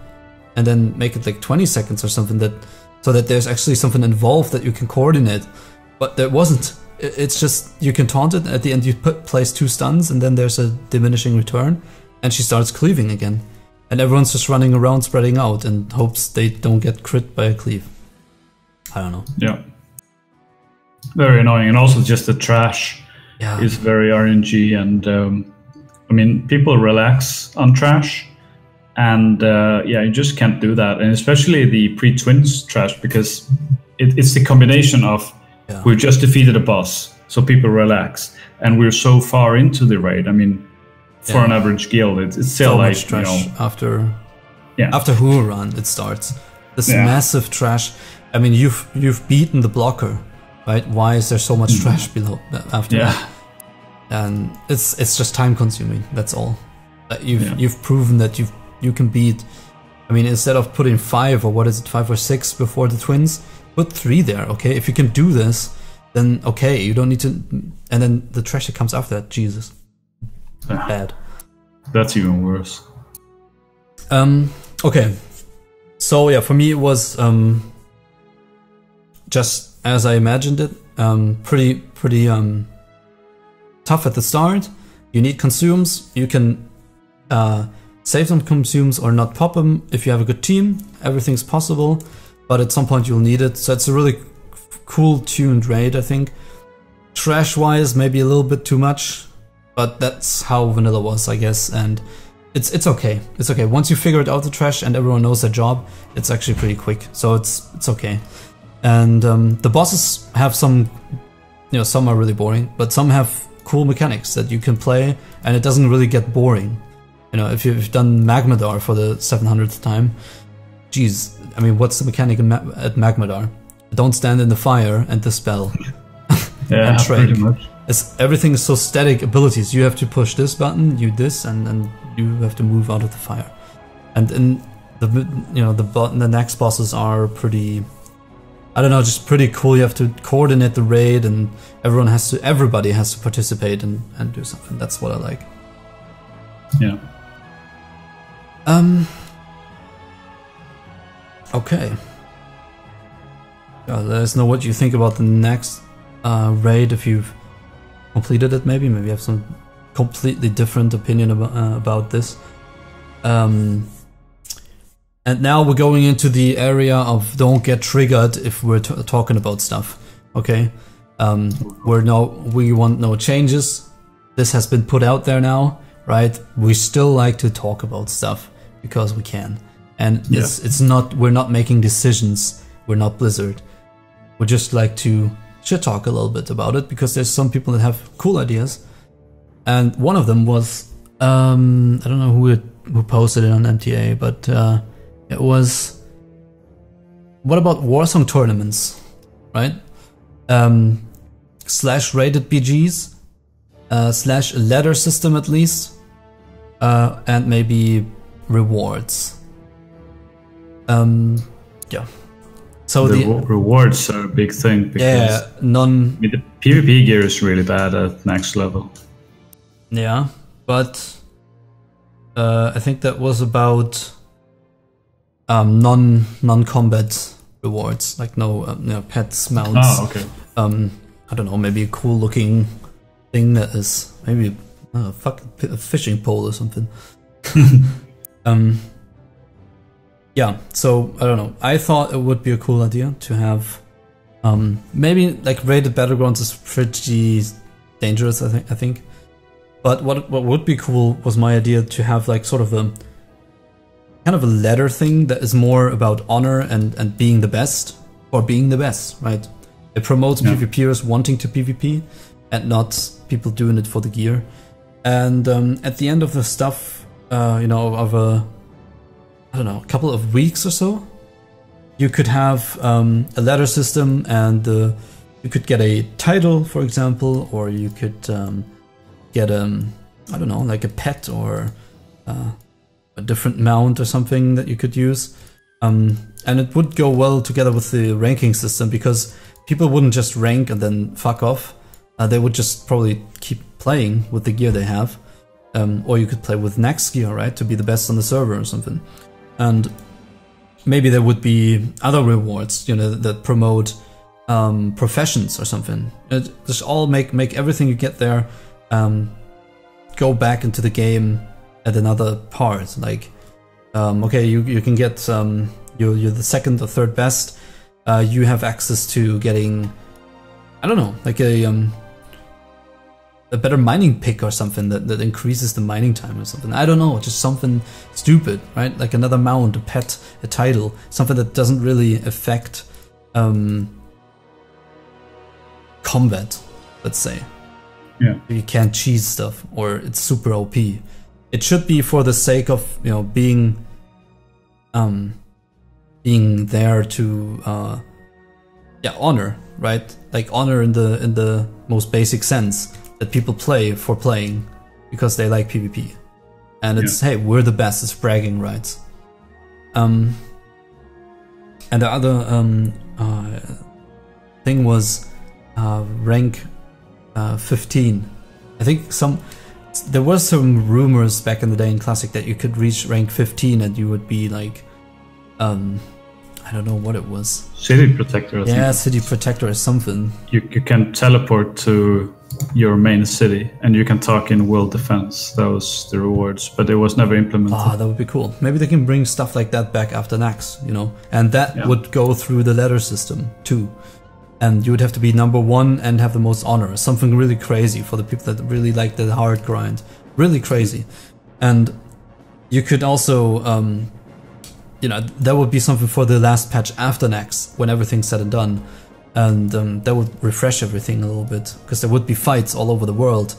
And then make it like 20 seconds or something, so that there's actually something involved that you can coordinate. But there wasn't. It's just, you can taunt it, at the end you place 2 stuns, and then there's a diminishing return, and she starts cleaving again. And everyone's just running around spreading out and hopes they don't get crit by a cleave. I don't know. Yeah. Very annoying. And also just the trash is very RNG, and I mean, people relax on trash, and you just can't do that. And especially the pre-twins trash, because it's the combination of we've just defeated a boss, so people relax, and we're so far into the raid. I mean, for an average guild, it's still so like, much trash, you know, after Who Run it starts. This massive trash. I mean, you've beaten the blocker, right? Why is there so much trash below after that? And it's just time consuming. That's all. You've proven that you can beat. I mean, instead of putting 5 or what is it, 5 or 6 before the twins, put 3 there. Okay, if you can do this, then okay, you don't need to. And then the trash that comes after that, Jesus, bad. That's even worse. Okay, so yeah, for me it was just as I imagined it. Pretty tough at the start. You need consumes. You can save some consumes or not pop them if you have a good team. Everything's possible, but at some point you'll need it. So it's a really cool tuned raid, I think. Trash wise, maybe a little bit too much, but that's how vanilla was, I guess. And it's okay. It's okay. Once you figure it out, the trash, and everyone knows their job, it's actually pretty quick. So it's okay. And the bosses have some, you know, some are really boring, but some have cool mechanics that you can play, and it doesn't really get boring. You know, if you've done Magmadar for the 700th time, geez, I mean, what's the mechanic at Magmadar? Don't stand in the fire and dispel. Yeah, and trade. pretty much. Everything is so static abilities. You have to push this button, you this, and then you have to move out of the fire. And in the next bosses are pretty, I don't know, just pretty cool. You have to coordinate the raid, and everybody has to participate and do something. That's what I like. Yeah. Okay. Let us know what you think about the next raid, if you've completed it. Maybe you have some completely different opinion about this. And now we're going into the area of don't get triggered if we're talking about stuff. Okay, we want no changes. This has been put out there now, right? We still like to talk about stuff because we can, and it's not, we're not making decisions. We're not Blizzard. We just like to shit talk a little bit about it because there's some people that have cool ideas, and one of them was I don't know who posted it on MTA, but it was, what about Warsong tournaments, right? / rated BGs, / a ladder system at least, and maybe rewards. Yeah. So the rewards are a big thing, because I mean, the PvP gear is really bad at Naxx level. Yeah, but I think that was about non-combat rewards, like no pets, mounts. Oh, okay. I don't know, maybe a cool looking thing that is maybe a fishing pole or something. Yeah, so I don't know. I thought it would be a cool idea to have maybe like rated battlegrounds is pretty dangerous, I think. But what would be cool was my idea to have like sort of a kind of a ladder thing that is more about honor and being the best, or being the best, right? It promotes PvPers wanting to PvP and not people doing it for the gear. And at the end of the stuff, of a couple of weeks or so, you could have a ladder system, and you could get a title, for example, or you could get like a pet or a different mount or something that you could use, and it would go well together with the ranking system, because people wouldn't just rank and then fuck off. they would just probably keep playing with the gear they have. Or you could play with Naxx gear, right, to be the best on the server or something. And maybe there would be other rewards, you know, that promote professions or something. Just all make everything you get there go back into the game at another part. Like, okay, you can get you're the second or third best. You have access to getting, I don't know, like a better mining pick or something that increases the mining time or something. I don't know, just something stupid, right? Like another mount, a pet, a title, something that doesn't really affect combat, let's say. Yeah. You can't cheese stuff, or it's super OP. It should be for the sake of, you know, being there to honor, right? Like honor in the most basic sense. That people play for playing because they like PvP, and it's hey, we're the best. It's bragging rights. And the other thing was rank 15. I think there were some rumors back in the day in Classic that you could reach rank 15 and you would be like, I don't know what it was. City Protector. I think. City Protector or something. You can teleport to your main city and you can talk in world defense. That was the rewards, but it was never implemented. Ah, that would be cool. Maybe they can bring stuff like that back after Naxx, you know, and that would go through the ladder system too. And you would have to be number 1 and have the most honor. Something really crazy for the people that really like the hard grind. Really crazy. And you could also, you know, that would be something for the last patch after Naxx, when everything's said and done. And that would refresh everything a little bit, because there would be fights all over the world.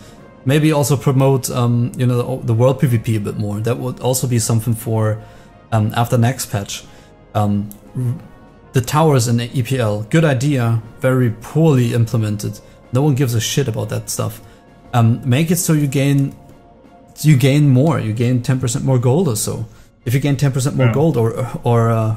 Maybe also promote, you know, the world PvP a bit more. That would also be something for after Naxx patch. The towers in the EPL, good idea, very poorly implemented. No one gives a shit about that stuff. Make it so you gain more. You gain 10% more gold or so. If you gain 10% more gold or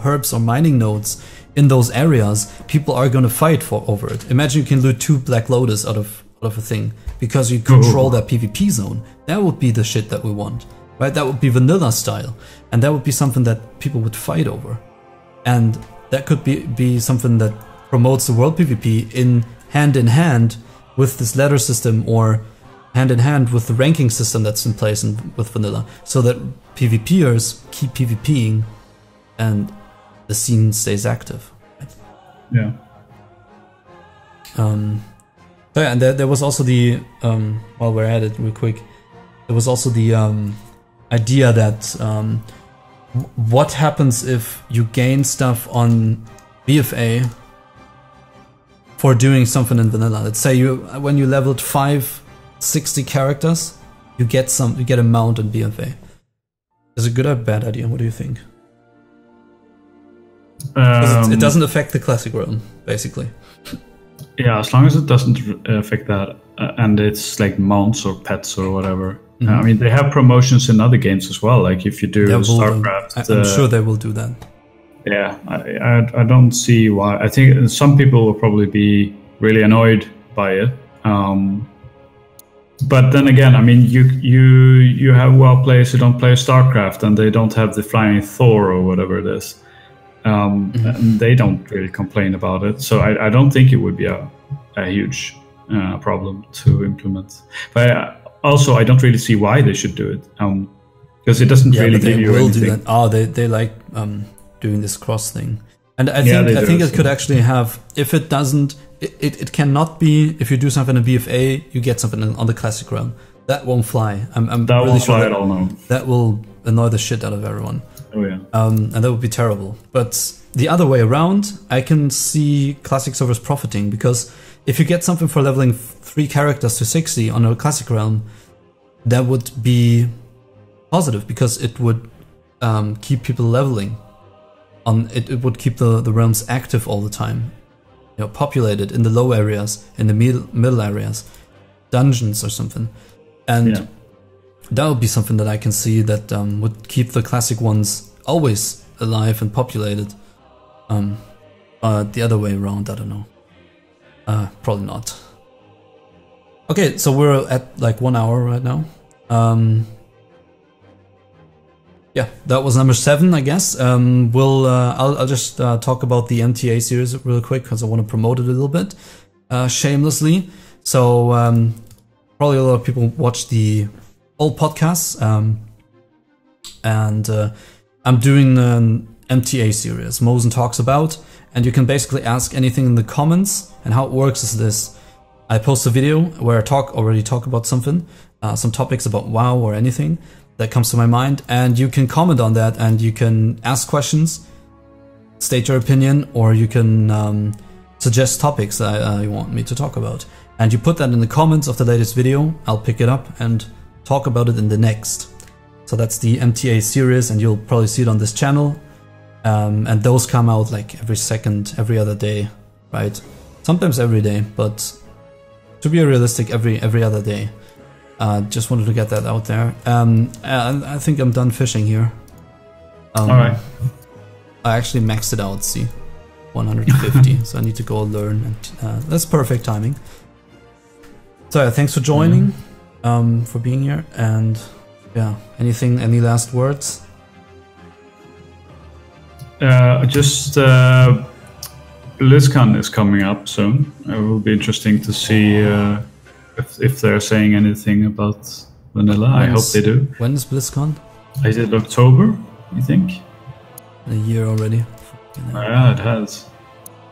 herbs or mining nodes in those areas, people are going to fight over it. Imagine you can loot 2 Black Lotus out of a thing because you control that PvP zone. That would be the shit that we want, right? That would be vanilla style, and that would be something that people would fight over. And that could be something that promotes the world PvP in hand with this ladder system, or hand in hand with the ranking system that's in place with vanilla, so that PvPers keep PvPing and the scene stays active. Yeah. And there was also the while we're at it real quick, there was also the idea that what happens if you gain stuff on BFA for doing something in vanilla. Let's say when you leveled 560 characters, you get a mount in BFA. Is it a good or bad idea? What do you think? It doesn't affect the classic realm, basically. Yeah, as long as it doesn't affect that, and it's like mounts or pets or whatever. Mm-hmm. I mean, they have promotions in other games as well. Like if you do StarCraft, I'm sure they will do that. Yeah, I don't see why. I think some people will probably be really annoyed by it. But then again, I mean, you have WoW players who don't play StarCraft and they don't have the Flying Thor or whatever it is. And they don't really complain about it. So I don't think it would be a huge problem to implement. But also, I don't really see why they should do it. Because it doesn't really give you anything. Do that. Oh, they like doing this cross thing. And I think it could actually have, if it doesn't, it cannot be, if you do something in BFA, you get something on the classic realm. That won't fly. I'm that really won't sure fly at all, no. That will annoy the shit out of everyone. Oh yeah. And that would be terrible. But the other way around, I can see classic servers profiting, because if you get something for leveling 3 characters to 60 on a classic realm, that would be positive, because it would keep people leveling. It would keep the realms active all the time, you know, populated in the low areas, in the middle areas, dungeons or something, and that would be something that I can see that would keep the classic ones always alive and populated. The other way around, I don't know. Probably not. Okay, so we're at like 1 hour right now. Yeah, that was number 7, I guess. I'll just talk about the MTA series real quick because I want to promote it a little bit, shamelessly. So probably a lot of people watch the old podcasts, and I'm doing an MTA series, Mowsen Talks About, and you can basically ask anything in the comments. And how it works is this: I post a video where I already talk about something, some topics about WoW or anything that comes to my mind, and you can comment on that, and you can ask questions, state your opinion, or you can suggest topics that you want me to talk about. And you put that in the comments of the latest video. I'll pick it up and talk about it in the next. So that's the MTA series, and you'll probably see it on this channel. And those come out like every other day, right? Sometimes every day, but to be realistic, every other day. Just wanted to get that out there. I think I'm done fishing here. Alright. I actually maxed it out, see? 150, so I need to go learn, and that's perfect timing. So yeah, thanks for joining, for being here, and yeah, any last words? Just BlizzCon is coming up soon. It will be interesting to see if they're saying anything about vanilla. I hope they do. When is BlizzCon? Is it October, you think? A year already. Yeah, it has.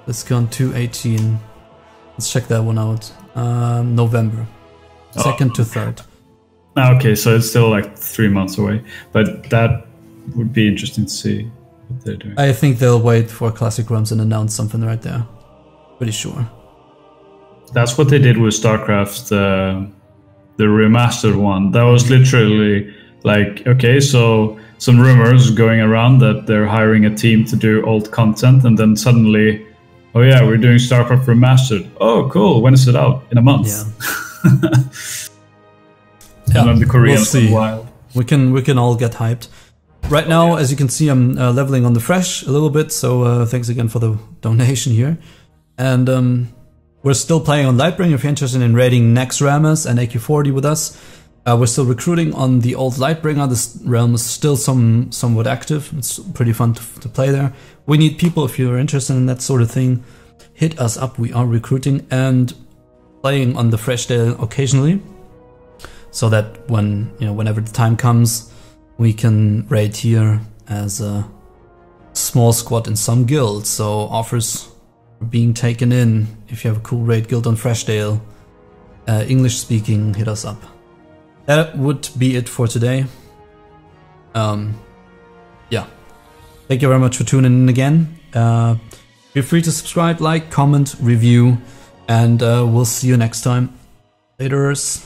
BlizzCon 2018. Let's check that one out. November 2nd to 3rd. Okay, so it's still like 3 months away, but that would be interesting to see what they're doing. I think they'll wait for Classic Realms and announce something right there. Pretty sure. That's what they did with StarCraft, the remastered one. That was literally like, okay, so some rumors going around that they're hiring a team to do old content, and then suddenly, oh yeah, we're doing StarCraft remastered. Oh, cool. When is it out? In a month. Yeah. And then the Koreans went wild. We can all get hyped. Right now, as you can see, I'm leveling on the fresh a little bit. So thanks again for the donation here. And we're still playing on Lightbringer. If you're interested in raiding Naxx Ramas and AQ40 with us, we're still recruiting on the old Lightbringer. This realm is still somewhat active. It's pretty fun to play there. We need people. If you're interested in that sort of thing, hit us up. We are recruiting and playing on the fresh day occasionally, so that whenever the time comes, we can raid here as a small squad in some guilds. So offers are being taken in. If you have a cool raid guild on Freshdale, English speaking, hit us up. That would be it for today. Yeah. Thank you very much for tuning in again. Feel free to subscribe, like, comment, review, and we'll see you next time. Laters.